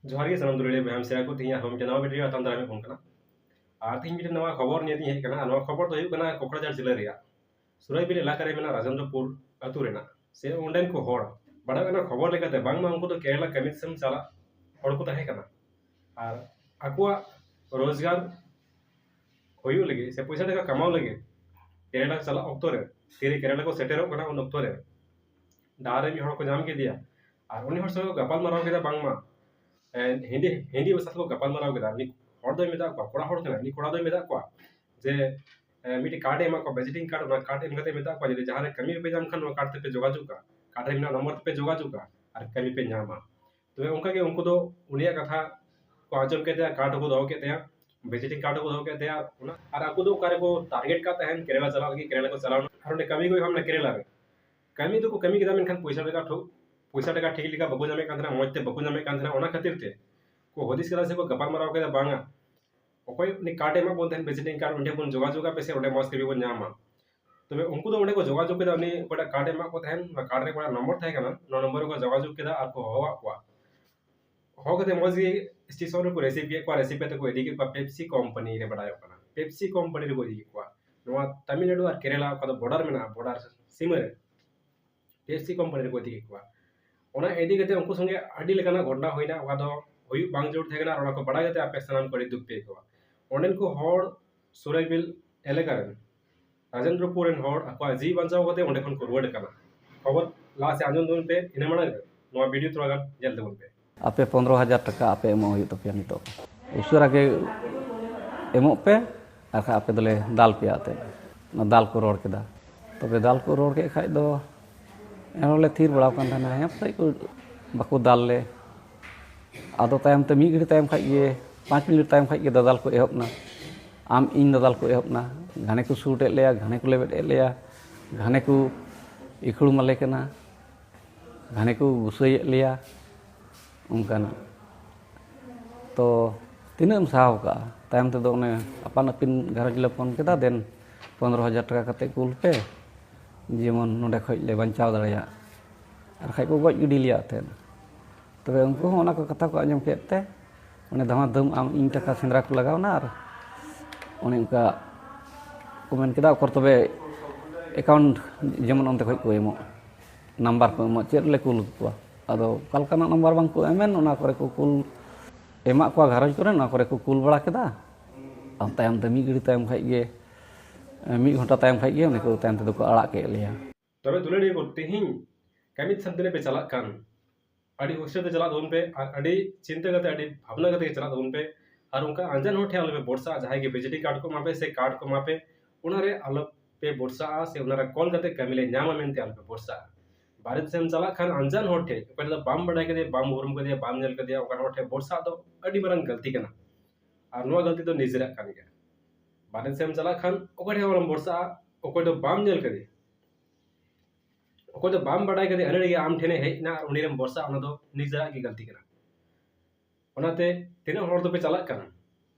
जोहार गे सानाम दुलारी बयाम सेरा को तीन हम नवा वीडियो आताम दारामे फोन कना और तीन मिटे नवा खबर निये तीन हेज कना नवा खबर तो हुई कना कोकराझार जिला रिया सुराइबिल इलाका रे मेना राजेंद्रपुर अतु रेना से ओंडेन को होड़ बड़ा कना खबर लेकाते बांग मा उनको तो केरला कमिट सेम चला होड़ को ताहे कना और आकुआ रोजगार होयु लगे से पैसा टाका कमाओ लगे केरला चला ऑक्टो रे तेरे केरला को सेटेरो कना उन ऑक्टो रे डारे मी होड़ को जाम के दिया और उन्हीं होड़ से गपाल माराव के बांग मा हिंदी हिंदी भाषा को गपाल माराव के नि होड़ दो मेदा को कोड़ा होड़ कना नि कोड़ा दो मेदा को जे मिटी कार्ड एमा को विजिटिंग कार्ड ना कार्ड एम कते मेदा को जे जहां रे कमी पे जाम खान कार्ड ते पे जोगाजोग का कार्ड रे नंबर पे जोगाजोग का और कमी पे नामा तो उनका के उनको तो उनिया कथा को आजम के दिया कार्ड को दो के दिया विजिटिंग कार्ड को दो के दिया और आपको तो कार्य को टारगेट का तहन केरला चला लगी केरला को चलाओ और कमी को हमने केरला रे कमी तो को कमी के दाम खान पैसा लगा ठो पैसा टाका ठीक लिखा बको जामे कांधना मजते बको जामे कांधना ओना खातिर ते को हदिस करा से को गपाल माराव के बांगा ओकोय नि कार्ड एमा बोन थेन विजिटिंग कार्ड उंडे बोन जोगाजोगा पे से उंडे मस्त के बोन नामा तबे उनको तो उंडे को जोगाजोग के उनी कोटा कार्ड एमा को थेन कार्ड रे कोटा नंबर थाय कना नो नंबर को जोगाजोग के और को होवा को हो कते मजी स्टेशन को रेसिपी ते को एडी के पेप्सी कंपनी रे बडायो कना पेप्सी कंपनी रे को एडी को नवा तमिलनाडु और केरला का बॉर्डर में ना बॉर्डर सीमा रे पेप्सी कंपनी रे को एडी को ओना एडी कते उनको संगे अडी लेकाना घटना होइना वा दो होय बांग जोड़ थाय कना और को बडा कते आपे सलाम करी दुख पे को ओंडेन को होड़ सुराइबिल एलेका रे राजेंद्रपुर रेन होड़ अको जी बंचाव कते ओंडे खन को रुवाड़ कना खबर ला से आंजन दोन पे इने माना नवा वीडियो थोड़ा गान जल देबन पे आपे 15,000 टाका आपे एमो हुई तपे नितो उसरा के एमो पे आखा आपे दले दाल पे आते ना दाल को रोड केदा तबे दाल को रोड के खाइ दो एनोले थीर बड़ा कान थाना है पे को बाको दाल ले आदो टाइम ते मी घड़ी टाइम खाइ ये 5 मिनट टाइम खाइ ये दाल को एहबना आम इन दाल को एहबना घाने को सूट लेया घाने को लेबेट लेया घाने को इखुड़ माले कना घाने को गुसई लेया उनकाना तो तीन साव का तायम ते दो ने अपन अपिन घर जिला फोन केदा देन 15,000 टाका कते कुल पे जेमन नोडे खय ले बंचाव दाड़िया और खाइ को गज गिडी लिया थे तबे उनको ओना को कथा को आंजम केते ओने धमा दम आम इन टाका सेंद्रा को लगावना और ओने उनका कमेंट केदा कर तबे अकाउंट जेमन ओनते खय को एमो नंबर को एमो चेर ले कुल को आदो कलकाना नंबर बांग को एमेन ओना करे को कुल एमा को घरज करे ना करे को कुल बड़ा केदा अब तायम ते मी गड़ी तायम खाइ गे मी घंटा टाइम खाइ गे ओने को तायम ते को अड़ा के लिया तबे दुलेडी को तेहिं कमित संतने पे चला कान अड़ी उसे ते चला दोन पे अड़ी चिंता करते अड़ी भावना करते चला दोन पे और उनका अंजन हो ठेल पे बोर्सा जहां के विजिटिंग कार्ड को मापे से कार्ड को मापे उनारे अलग पे बोर्सा से उनारा कॉल करते कमिले न्यामा मेनते अलग पे बोर्सा भारत से चला खान अंजन हो ठे पहले तो बाम बड़ा के बाम उरुम के बाम नेल के दिया ओकर हो ठे बोर्सा तो अड़ी मरंग गलती कना और नो गलती तो निजरा कान गया भारत से चला खान ओकर ठे बोर्सा ओकर तो बाम नेल के ओको तो बाम बड़ा के अरे आम ठेने हेजना उनी रेम बोर्सा ओना दो निजरा की गलती कना ओनाते तीना होड़ तो पे चला कना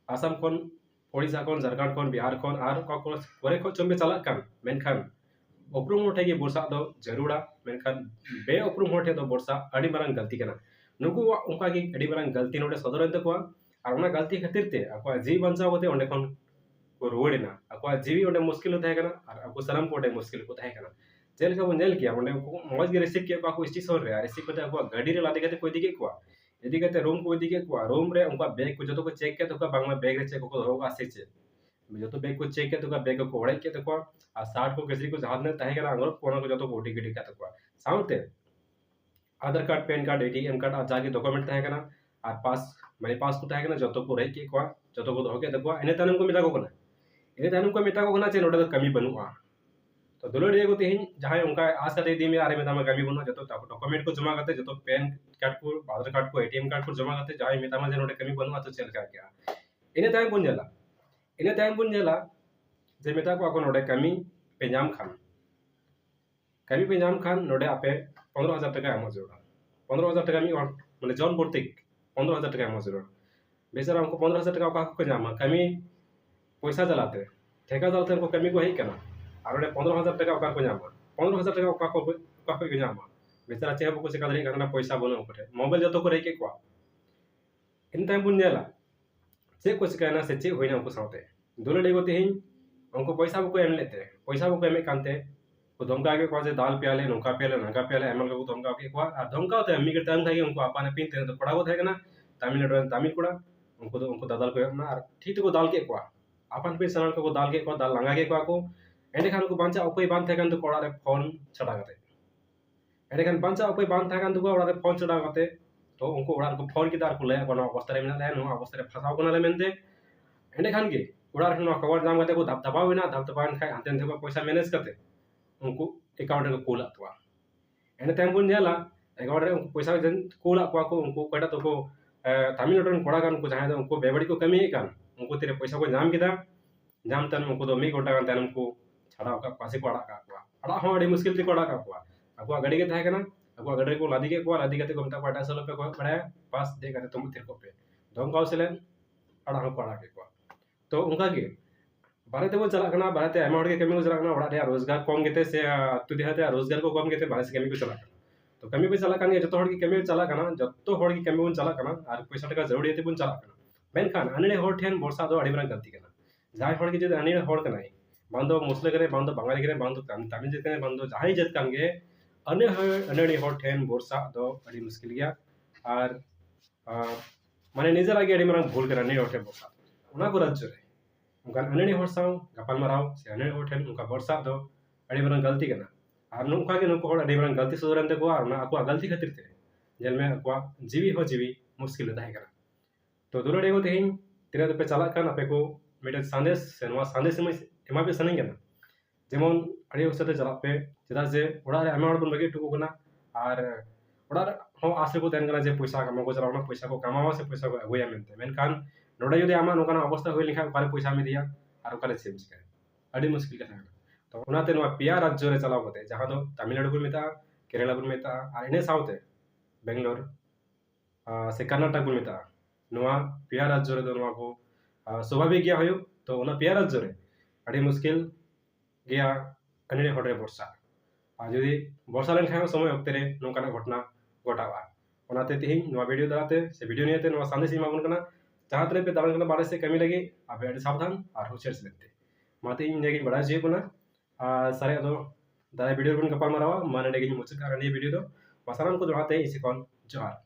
आसाम कोन ओडिशा कोन झारखंड कोन बिहार कोन आर को कोरे को चोम पे चला कान मेनखान उपरुम होठे की बोर्सा दो जरूरा मेनखान बे उपरुम होठे तो बोर्सा अड़ी मरंग गलती कना नुकु उनका की अड़ी मरंग गलती नोडे सदरन तको और ओना गलती खातिर ते अको जी बंचाव होते ओंडे कोन को रोडेना अको जीवी ओंडे मुश्किल होता है कना और अको सलाम को ओंडे मुश्किल होता है कना जेल का वो नेल किया ओंडे मौज गे रिसीव किया को स्टेशन रे रिसीव करते अको गाड़ी रे लादे कते कोई दिके को यदि कहते रूम को दिके को रूम रे उनका बैग को जतो को चेक के तो का बांगमा बैग रे चेक को होगा से जो तो बैग को चेक के तो का बैग को ओड़े के तो को आ 60 को केसरी को जहाज ने तहे करा अंगल कोना को जतो को ओटी गिटी का तो को साउते Aadhaar card PAN card ATM card आ जाके डॉक्यूमेंट तहे करा आ पास माने पास को तहे करा जतो को रे के को जतो को होके तो को एने तनम को मिटा को कना एने तनम को मिटा को कना चे नोडे तो कमी बनुआ तो दुलोड़ी को तेहिं जहां उनका आज का दी में आरे में दामा कमी बनुआ जतो डॉक्यूमेंट को जमा करते जतो पैन कार्ड को आधार कार्ड को एटीएम कार्ड को जमा करते जहां में दामा जे नोडे कमी बनुआ तो चल का क्या इने टाइम बुन जाला इने टाइम बुन जाला जे मेता को नोडे कमी पे नाम खान नोडे आपे 15,000 टाका एम जरूर 15,000 टाका मी माने जॉन बोर्तिक 15,000 टाका एम जरूर बेचारा उनको 15,000 टाका को नामा कमी पैसा चलाते ठेका चलते उनको कमी को है कना और 15,000 टाका को नामा 15,000 टाका को नामा बेचारा चेह को चिका दरे कना पैसा बनो को मोबाइल जतो को रे के को इन टाइम बुन नेला चे को चिकायना से चे होइना उनको साथे दुले डेगो तेहिं उनको पैसा को एम लेते पैसा को एम कानते को धमका के को जे दाल पियाले नोका पियाले नागा पियाले एमल को धमका के को आ धमका ते मी के टाइम थाके उनको आपा ने पिन ते तो पड़ा को थे ना तमिलनाडु तमिल कोड़ा उनको दादाल को ना ठीक को दाल के को आपन पे सनल को दाल के को दाल लंगा के को एंडे खान को बांचा उपाय बांध थे तो कोड़ा रे फोन छड़ा गते एंडे खान बांचा उपाय बांध थे तो कोड़ा रे फोन छड़ा गते तो उनको ओड़ा को फोन किदार को ले कोना अवस्था रे मेना नो अवस्था रे फसाव कोना ले मेनते एंडे खान के ओड़ा रे नो खबर जाम गते को दब दबावेना दब दबान खाय हंते थे को पैसा मैनेज करते उनको अकाउंट रे को कोला तो एंडे टाइम बुन नेला अकाउंट रे पैसा जन कोला को उनको कोटा तो को तमिलनाडु कोड़ा गान को जहां उनको बेबड़ी को कमी कान उनको तेरे पैसा को नाम किदा नाम तन उनको दो मी गोटा गान तन उनको छड़ा का पासे को अड़ा का अड़ा हो अड़ी मुश्किल ते को अड़ा का अको गाड़ी के थाहे कना अको गाड़ी को लादी के को मता पाटा सलो पे को बड़ा पास दे करते तुम थिर को पे दम काउ सेले अड़ा हो को अड़ा के को तो उनका के बारे ते वो चला कना बारे ते अमाउंट के कमी को चला कना ओड़ा रोजगार कम गेते से तु देहाते रोजगार को कम गेते बारे से कमी को चला तो कमी पे चला कान जतो हड़ की कमी चला काना जतो हड़ की कमी बुन चला काना आर पैसा टका जरूरी ते बुन चला काना मेनखान अने हड़ ठेन बरसा दो अड़ी बरन गलती काना जहां हड़ की जे अने हड़ कनाई बांदो मुस्लिम करे बांदो बंगाली करे बांदो तमिल जत करे बांदो जहां जत कान गे अने हड़ ठेन बरसा दो अड़ी मुश्किल गया आर माने निजर आगे अड़ी मरन भूल करा ने हड़ ठेन बरसा उना को राज्य रे उनका अने हड़ साव गपाल माराव से अने हड़ ठेन उनका बरसा दो अड़ी मरन गलती काना और नुका के नुको अड़ी बरन गलती सुधरन ते को और ना को गलती खातिर ते जेल में को जीवी हो जीवी मुश्किल ताहे कना तो दुलो डेगो तेहिं तिरा पे चला कान आपे को मेटे संदेश से नवा संदेश में एमा पे सने कना जेमन अड़ी उसते चला पे चदा जे ओड़ा रे अमाउंट बन बगे टुको कना और ओड़ा हो आसे को तेन कना जे पैसा कमा को चलावना पैसा को कमावा से पैसा को अगुया मेनते मेनखान नोडे जदि आमा नोकाना अवस्था होय लिखा काले पैसा में दिया और काले सेम चिका अड़ी मुश्किल का थाना तो उनाते नवा पिया राज्य रे चलाव कते जहां दो तमिलनाडु को मेता केरला को मेता और इने साउते बेंगलोर से कर्नाटक को मेता नवा पिया राज्य रे दो नवा को स्वाभाविक गया होयो तो उना पिया राज्य रे अड़ी मुश्किल गया अने हड़े वर्षा और जदि वर्षा लेन खाय समय वक्त रे नोकाना घटना घटावा उनाते तेहिं नवा वीडियो दाते से वीडियो नियते नवा संदेश इमाबुन कना जहां तरे पे दालन कना बारे से कमी लगे आप अड़ी सावधान और होशियार से लेते माते इन जगह बड़ा जे कोना सारे दो दादा वीडियो बन कपाल मारावा माने डेगिन मुचक कार वीडियो दो मसालान को जोहाते इसे कौन जोहार